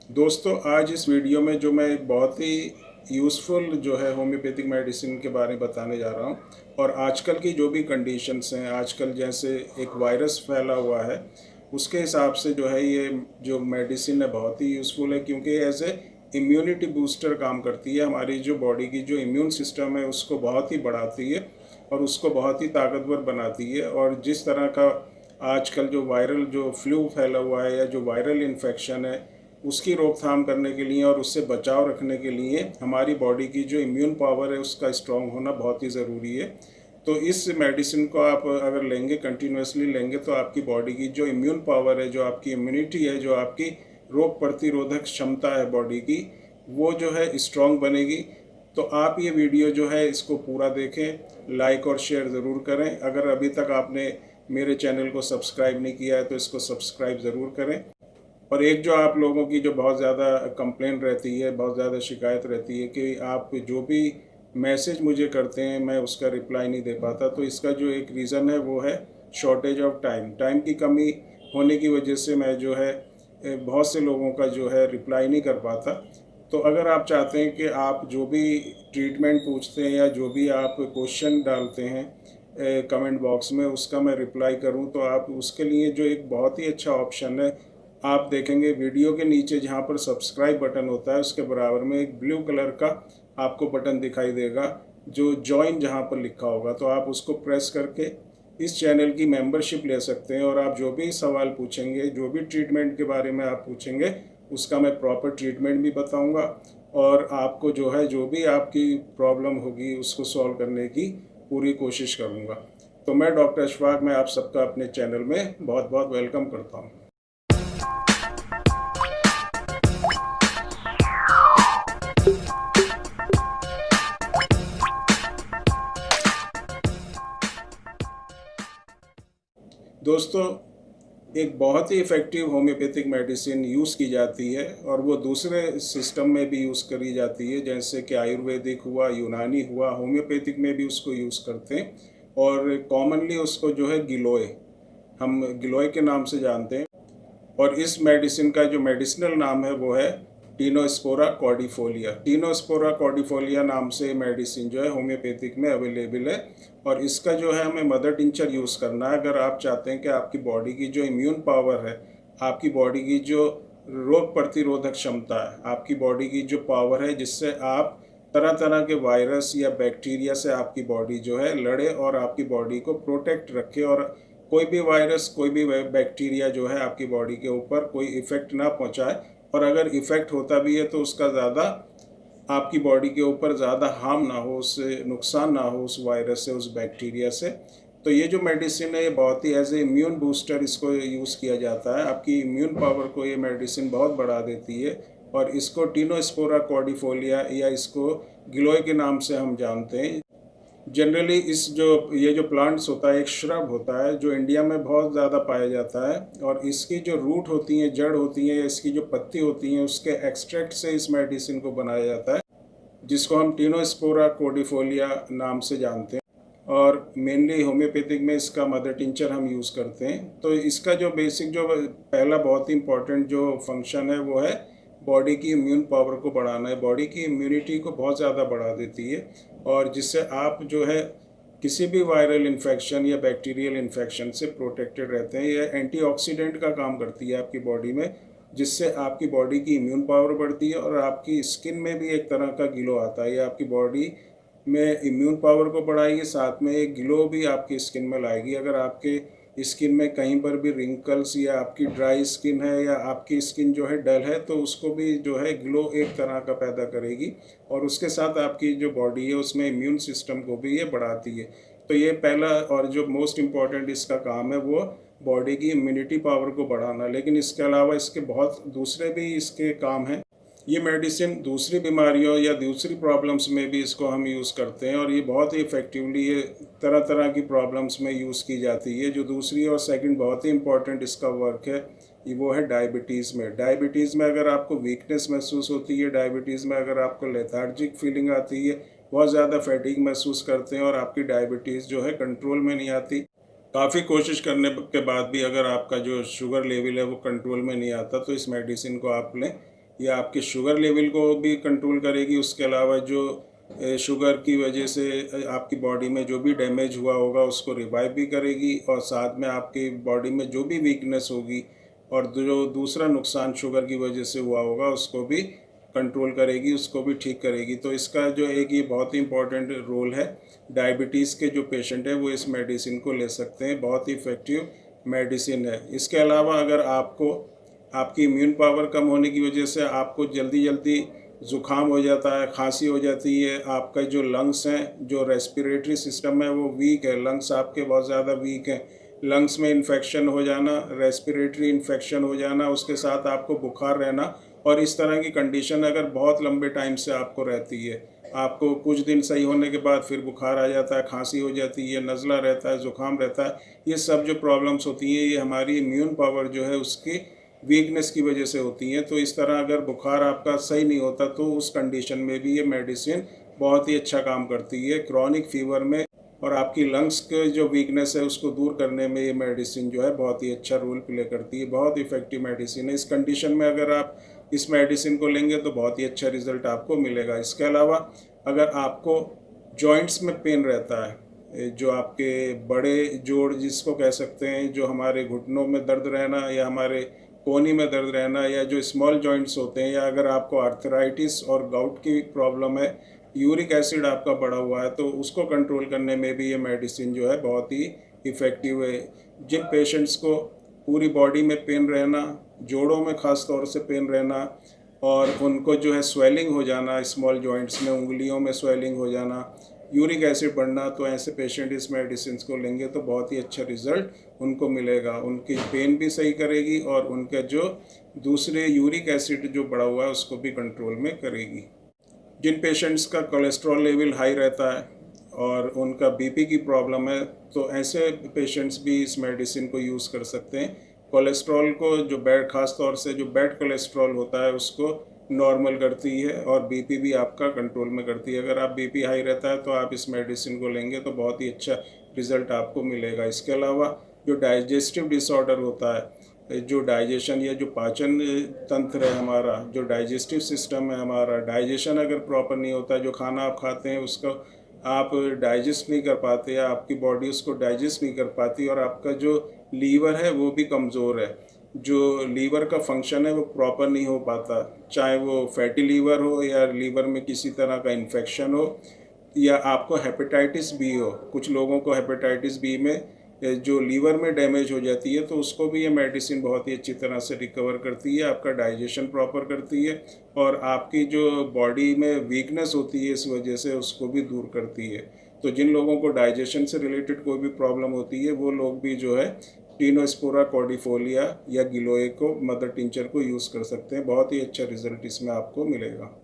दोस्तों, आज इस वीडियो में जो मैं एक बहुत ही यूज़फुल जो है होम्योपैथिक मेडिसिन के बारे में बताने जा रहा हूँ। और आजकल की जो भी कंडीशंस हैं, आजकल जैसे एक वायरस फैला हुआ है, उसके हिसाब से जो है ये जो मेडिसिन है बहुत ही यूज़फुल है, क्योंकि एज ए इम्यूनिटी बूस्टर काम करती है। हमारी जो बॉडी की जो इम्यून सिस्टम है उसको बहुत ही बढ़ाती है और उसको बहुत ही ताकतवर बनाती है। और जिस तरह का आजकल जो वायरल जो फ्लू फैला हुआ है या जो वायरल इन्फेक्शन है, उसकी रोकथाम करने के लिए और उससे बचाव रखने के लिए हमारी बॉडी की जो इम्यून पावर है उसका स्ट्रांग होना बहुत ही ज़रूरी है। तो इस मेडिसिन को आप अगर लेंगे, कंटिन्यूसली लेंगे, तो आपकी बॉडी की जो इम्यून पावर है, जो आपकी इम्यूनिटी है, जो आपकी रोग प्रतिरोधक क्षमता है बॉडी की, वो जो है स्ट्रांग बनेगी। तो आप ये वीडियो जो है इसको पूरा देखें, लाइक और शेयर ज़रूर करें। अगर अभी तक आपने मेरे चैनल को सब्सक्राइब नहीं किया है तो इसको सब्सक्राइब ज़रूर करें। और एक जो आप लोगों की जो बहुत ज़्यादा कंप्लेन रहती है, बहुत ज़्यादा शिकायत रहती है कि आप जो भी मैसेज मुझे करते हैं मैं उसका रिप्लाई नहीं दे पाता, तो इसका जो एक रीज़न है वो है शॉर्टेज ऑफ टाइम। टाइम की कमी होने की वजह से मैं जो है बहुत से लोगों का जो है रिप्लाई नहीं कर पाता। तो अगर आप चाहते हैं कि आप जो भी ट्रीटमेंट पूछते हैं या जो भी आप क्वेश्चन डालते हैं कमेंट बॉक्स में, उसका मैं रिप्लाई करूं, तो आप उसके लिए जो एक बहुत ही अच्छा ऑप्शन है, आप देखेंगे वीडियो के नीचे जहां पर सब्सक्राइब बटन होता है उसके बराबर में एक ब्लू कलर का आपको बटन दिखाई देगा जो जॉइन जहां पर लिखा होगा। तो आप उसको प्रेस करके इस चैनल की मेंबरशिप ले सकते हैं और आप जो भी सवाल पूछेंगे, जो भी ट्रीटमेंट के बारे में आप पूछेंगे, उसका मैं प्रॉपर ट्रीटमेंट भी बताऊंगा और आपको जो है जो भी आपकी प्रॉब्लम होगी उसको सॉल्व करने की पूरी कोशिश करूंगा। तो मैं डॉक्टर अशफाक, मैं आप सबका अपने चैनल में बहुत बहुत वेलकम करता हूं। दोस्तों, एक बहुत ही इफ़ेक्टिव होम्योपैथिक मेडिसिन यूज़ की जाती है और वो दूसरे सिस्टम में भी यूज़ करी जाती है, जैसे कि आयुर्वेदिक हुआ, यूनानी हुआ, होम्योपैथिक में भी उसको यूज़ करते हैं। और कॉमनली उसको जो है गिलोय, हम गिलोय के नाम से जानते हैं। और इस मेडिसिन का जो मेडिसिनल नाम है वो है टीनोस्पोरा कॉर्डिफोलिया। टीनोस्पोरा कॉर्डिफोलिया नाम से मेडिसिन जो है होम्योपैथिक में अवेलेबल है। और इसका जो है हमें मदर टिंचर यूज़ करना है अगर आप चाहते हैं कि आपकी बॉडी की जो इम्यून पावर है, आपकी बॉडी की जो रोग प्रतिरोधक क्षमता है, आपकी बॉडी की जो पावर है जिससे आप तरह तरह के वायरस या बैक्टीरिया से आपकी बॉडी जो है लड़े और आपकी बॉडी को प्रोटेक्ट रखे, और कोई भी वायरस, कोई भी बैक्टीरिया जो है आपकी बॉडी के ऊपर कोई इफ़ेक्ट ना पहुंचाए। और अगर इफ़ेक्ट होता भी है तो उसका ज़्यादा आपकी बॉडी के ऊपर ज़्यादा हार्म ना हो, उससे नुकसान ना हो उस वायरस से, उस बैक्टीरिया से। तो ये जो मेडिसिन है ये बहुत ही एज ए इम्यून बूस्टर इसको यूज़ किया जाता है। आपकी इम्यून पावर को ये मेडिसिन बहुत बढ़ा देती है। और इसको टीनोस्पोरा कॉर्डिफोलिया या इसको गिलोय के नाम से हम जानते हैं। जनरली इस जो ये जो प्लांट्स होता है, एक श्रब होता है जो इंडिया में बहुत ज़्यादा पाया जाता है। और इसकी जो रूट होती हैं, जड़ होती हैं, इसकी जो पत्ती होती हैं, उसके एक्सट्रैक्ट से इस मेडिसिन को बनाया जाता है, जिसको हम टीनोस्पोरा कोर्डिफोलिया नाम से जानते हैं। और मेनली होम्योपैथिक में इसका मदर टिंचर हम यूज़ करते हैं। तो इसका जो बेसिक जो पहला बहुत ही इंपॉर्टेंट जो फंक्शन है वो है बॉडी की इम्यून पावर को बढ़ाना है। बॉडी की इम्यूनिटी को बहुत ज़्यादा बढ़ा देती है और जिससे आप जो है किसी भी वायरल इन्फेक्शन या बैक्टीरियल इन्फेक्शन से प्रोटेक्टेड रहते हैं। यह एंटीऑक्सीडेंट का काम करती है आपकी बॉडी में, जिससे आपकी बॉडी की इम्यून पावर बढ़ती है और आपकी स्किन में भी एक तरह का ग्लो आता है। ये आपकी बॉडी में इम्यून पावर को बढ़ाएगी, साथ में एक ग्लो भी आपकी स्किन में लाएगी। अगर आपके स्किन में कहीं पर भी रिंकल्स या आपकी ड्राई स्किन है या आपकी स्किन जो है डल है, तो उसको भी जो है ग्लो एक तरह का पैदा करेगी। और उसके साथ आपकी जो बॉडी है उसमें इम्यून सिस्टम को भी ये बढ़ाती है। तो ये पहला और जो मोस्ट इम्पॉर्टेंट इसका काम है वो बॉडी की इम्यूनिटी पावर को बढ़ाना। लेकिन इसके अलावा इसके बहुत दूसरे भी इसके काम हैं। ये मेडिसिन दूसरी बीमारियों या दूसरी प्रॉब्लम्स में भी इसको हम यूज़ करते हैं और ये बहुत ही इफ़ेक्टिवली ये तरह तरह की प्रॉब्लम्स में यूज़ की जाती है। जो दूसरी और सेकंड बहुत ही इम्पॉर्टेंट इसका वर्क है ये वो है डायबिटीज़ में। डायबिटीज़ में अगर आपको वीकनेस महसूस होती है, डायबिटीज़ में अगर आपको लेथार्जिक फीलिंग आती है, बहुत ज़्यादा फैटिग महसूस करते हैं और आपकी डायबिटीज़ जो है कंट्रोल में नहीं आती, काफ़ी कोशिश करने के बाद भी अगर आपका जो शुगर लेवल है वो कंट्रोल में नहीं आता, तो इस मेडिसिन को आप लें। ये आपके शुगर लेवल को भी कंट्रोल करेगी। उसके अलावा जो शुगर की वजह से आपकी बॉडी में जो भी डैमेज हुआ होगा उसको रिवाइव भी करेगी, और साथ में आपकी बॉडी में जो भी वीकनेस होगी और जो दूसरा नुकसान शुगर की वजह से हुआ होगा उसको भी कंट्रोल करेगी, उसको भी ठीक करेगी। तो इसका जो एक ये बहुत ही इम्पोर्टेंट रोल है। डायबिटीज़ के जो पेशेंट हैं वो इस मेडिसिन को ले सकते हैं, बहुत ही इफ़ेक्टिव मेडिसिन है। इसके अलावा अगर आपको आपकी इम्यून पावर कम होने की वजह से आपको जल्दी जल्दी ज़ुकाम हो जाता है, खांसी हो जाती है, आपका जो लंग्स हैं, जो रेस्पिरेटरी सिस्टम है वो वीक है, लंग्स आपके बहुत ज़्यादा वीक हैं, लंग्स में इन्फेक्शन हो जाना, रेस्पिरेटरी इन्फेक्शन हो जाना, उसके साथ आपको बुखार रहना, और इस तरह की कंडीशन अगर बहुत लंबे टाइम से आपको रहती है, आपको कुछ दिन सही होने के बाद फिर बुखार आ जाता है, खांसी हो जाती है, नज़ला रहता है, ज़ुकाम रहता है, ये सब जो प्रॉब्लम्स होती हैं ये हमारी इम्यून पावर जो है उसकी वीकनेस की वजह से होती हैं। तो इस तरह अगर बुखार आपका सही नहीं होता तो उस कंडीशन में भी ये मेडिसिन बहुत ही अच्छा काम करती है। क्रॉनिक फीवर में और आपकी लंग्स के जो वीकनेस है उसको दूर करने में ये मेडिसिन जो है बहुत ही अच्छा रोल प्ले करती है, बहुत इफ़ेक्टिव मेडिसिन है। इस कंडीशन में अगर आप इस मेडिसिन को लेंगे तो बहुत ही अच्छा रिजल्ट आपको मिलेगा। इसके अलावा अगर आपको जॉइंट्स में पेन रहता है, जो आपके बड़े जोड़ जिसको कह सकते हैं, जो हमारे घुटनों में दर्द रहना या हमारे कोहनी में दर्द रहना, या जो स्मॉल जॉइंट्स होते हैं, या अगर आपको आर्थराइटिस और गाउट की प्रॉब्लम है, यूरिक एसिड आपका बढ़ा हुआ है, तो उसको कंट्रोल करने में भी ये मेडिसिन जो है बहुत ही इफ़ेक्टिव है। जिन पेशेंट्स को पूरी बॉडी में पेन रहना, जोड़ों में ख़ास तौर से पेन रहना, और उनको जो है स्वेलिंग हो जाना, स्मॉल जॉइंट्स में उंगलियों में स्वेलिंग हो जाना, यूरिक एसिड बढ़ना, तो ऐसे पेशेंट इस मेडिसिन को लेंगे तो बहुत ही अच्छा रिज़ल्ट उनको मिलेगा। उनकी पेन भी सही करेगी और उनका जो दूसरे यूरिक एसिड जो बढ़ा हुआ है उसको भी कंट्रोल में करेगी। जिन पेशेंट्स का कोलेस्ट्रॉल लेवल हाई रहता है और उनका बीपी की प्रॉब्लम है, तो ऐसे पेशेंट्स भी इस मेडिसिन को यूज़ कर सकते हैं। कोलेस्ट्रॉल को जो बैड, ख़ास तौर से जो बैड कोलेस्ट्रॉल होता है उसको नॉर्मल करती है, और बीपी भी आपका कंट्रोल में करती है। अगर आप बीपी हाई रहता है तो आप इस मेडिसिन को लेंगे तो बहुत ही अच्छा रिज़ल्ट आपको मिलेगा। इसके अलावा जो डाइजेस्टिव डिसऑर्डर होता है, जो डाइजेशन या जो पाचन तंत्र है हमारा, जो डाइजेस्टिव सिस्टम है हमारा, डाइजेशन अगर प्रॉपर नहीं होता, जो खाना आप खाते हैं उसको आप डाइजेस्ट नहीं कर पाते, या आपकी बॉडी उसको डाइजेस्ट नहीं कर पाती, और आपका जो लीवर है वो भी कमज़ोर है, जो लीवर का फंक्शन है वो प्रॉपर नहीं हो पाता, चाहे वो फैटी लीवर हो या लीवर में किसी तरह का इन्फेक्शन हो, या आपको हेपेटाइटिस बी हो। कुछ लोगों को हेपेटाइटिस बी में जो लीवर में डैमेज हो जाती है, तो उसको भी ये मेडिसिन बहुत ही अच्छी तरह से रिकवर करती है, आपका डाइजेशन प्रॉपर करती है, और आपकी जो बॉडी में वीकनेस होती है इस वजह से उसको भी दूर करती है। तो जिन लोगों को डाइजेशन से रिलेटेड कोई भी प्रॉब्लम होती है वो लोग भी जो है टिनोस्पोरा कॉर्डिफोलिया या गिलोए को, मदर टिंचर को यूज़ कर सकते हैं। बहुत ही अच्छा रिजल्ट इसमें आपको मिलेगा।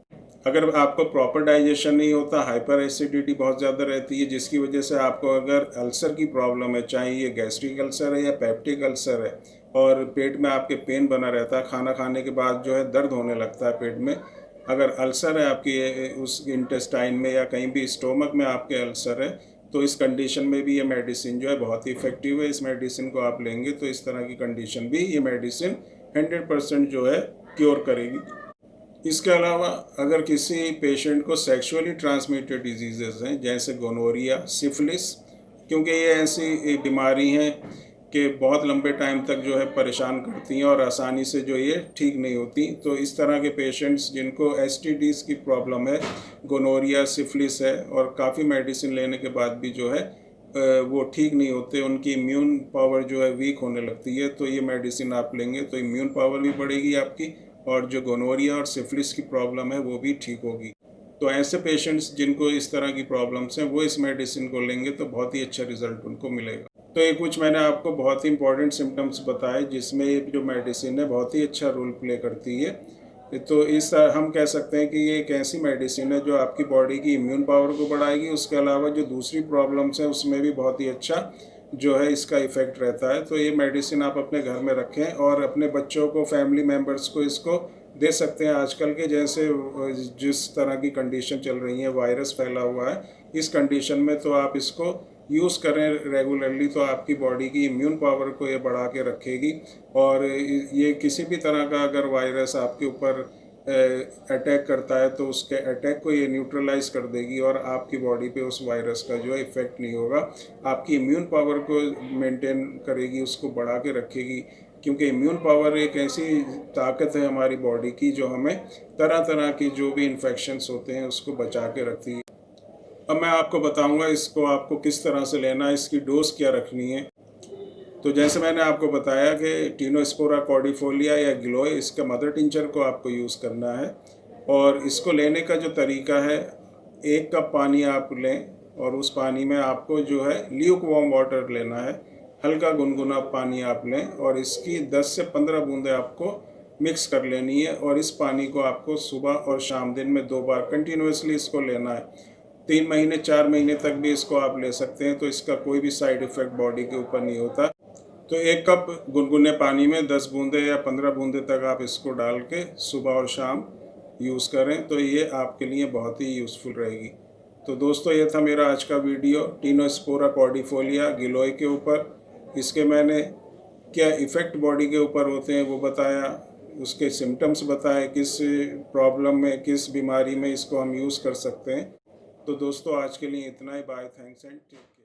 अगर आपको प्रॉपर डाइजेशन नहीं होता, हाइपर एसिडिटी बहुत ज़्यादा रहती है, जिसकी वजह से आपको अगर अल्सर की प्रॉब्लम है, चाहे ये गैस्ट्रिक अल्सर है या पेप्टिक अल्सर है, और पेट में आपके पेन बना रहता है, खाना खाने के बाद जो है दर्द होने लगता है पेट में, अगर अल्सर है आपकी उस इंटेस्टाइन में या कहीं भी स्टोमक में आपके अल्सर है, तो इस कंडीशन में भी ये मेडिसिन जो है बहुत ही इफ़ेक्टिव है। इस मेडिसिन को आप लेंगे तो इस तरह की कंडीशन भी ये मेडिसिन 100% जो है क्योर करेगी। इसके अलावा अगर किसी पेशेंट को सेक्सुअली ट्रांसमिटेड डिजीज़ेज़ हैं, जैसे गोनोरिया, सिफिलिस, क्योंकि ये ऐसी बीमारी हैं कि बहुत लंबे टाइम तक जो है परेशान करती हैं और आसानी से जो ये ठीक नहीं होती, तो इस तरह के पेशेंट्स जिनको एसटीडीज़ की प्रॉब्लम है, गोनोरिया, सिफिलिस है, और काफ़ी मेडिसिन लेने के बाद भी जो है वो ठीक नहीं होते, उनकी इम्यून पावर जो है वीक होने लगती है, तो ये मेडिसिन आप लेंगे तो इम्यून पावर भी बढ़ेगी आपकी, और जो गोनोरिया और सिफिलिस की प्रॉब्लम है वो भी ठीक होगी। तो ऐसे पेशेंट्स जिनको इस तरह की प्रॉब्लम्स हैं वो इस मेडिसिन को लेंगे तो बहुत ही अच्छा रिजल्ट उनको मिलेगा। तो ये कुछ मैंने आपको बहुत ही इंपॉर्टेंट सिम्टम्स बताए जिसमें ये जो मेडिसिन है बहुत ही अच्छा रोल प्ले करती है। तो इस हम कह सकते हैं कि ये एक ऐसी मेडिसिन है जो आपकी बॉडी की इम्यून पावर को बढ़ाएगी, उसके अलावा जो दूसरी प्रॉब्लम्स हैं उसमें भी बहुत ही अच्छा जो है इसका इफ़ेक्ट रहता है। तो ये मेडिसिन आप अपने घर में रखें और अपने बच्चों को, फैमिली मेम्बर्स को इसको दे सकते हैं। आजकल के जैसे जिस तरह की कंडीशन चल रही है, वायरस फैला हुआ है, इस कंडीशन में तो आप इसको यूज़ करें रेगुलरली, तो आपकी बॉडी की इम्यून पावर को ये बढ़ा के रखेगी, और ये किसी भी तरह का अगर वायरस आपके ऊपर अटैक करता है तो उसके अटैक को ये न्यूट्रलाइज कर देगी और आपकी बॉडी पे उस वायरस का जो है इफ़ेक्ट नहीं होगा। आपकी इम्यून पावर को मेंटेन करेगी, उसको बढ़ा के रखेगी, क्योंकि इम्यून पावर एक ऐसी ताकत है हमारी बॉडी की जो हमें तरह तरह की जो भी इन्फेक्शंस होते हैं उसको बचा के रखती है। अब मैं आपको बताऊंगा इसको आपको किस तरह से लेना है, इसकी डोज क्या रखनी है। तो जैसे मैंने आपको बताया कि टिनोस्पोरा कॉर्डिफोलिया या गिलोय, इसका मदर टिंचर को आपको यूज़ करना है। और इसको लेने का जो तरीका है, 1 कप पानी आप लें और उस पानी में आपको जो है ल्यूक वार्म वाटर लेना है, हल्का गुनगुना पानी आप लें और इसकी 10 से 15 बूंदें आपको मिक्स कर लेनी है। और इस पानी को आपको सुबह और शाम दिन में 2 बार कंटिन्यूसली इसको लेना है। 3 महीने 4 महीने तक भी इसको आप ले सकते हैं, तो इसका कोई भी साइड इफ़ेक्ट बॉडी के ऊपर नहीं होता। तो 1 कप गुनगुने पानी में 10 बूंदे या 15 बूंदे तक आप इसको डाल के सुबह और शाम यूज़ करें, तो ये आपके लिए बहुत ही यूज़फुल रहेगी। तो दोस्तों, ये था मेरा आज का वीडियो टिनोस्पोरा कॉर्डिफोलिया गिलोय के ऊपर। इसके मैंने क्या इफ़ेक्ट बॉडी के ऊपर होते हैं वो बताया, उसके सिम्टम्स बताए, किस प्रॉब्लम में, किस बीमारी में इसको हम यूज़ कर सकते हैं। तो दोस्तों, आज के लिए इतना ही। Bye, thanks and take care.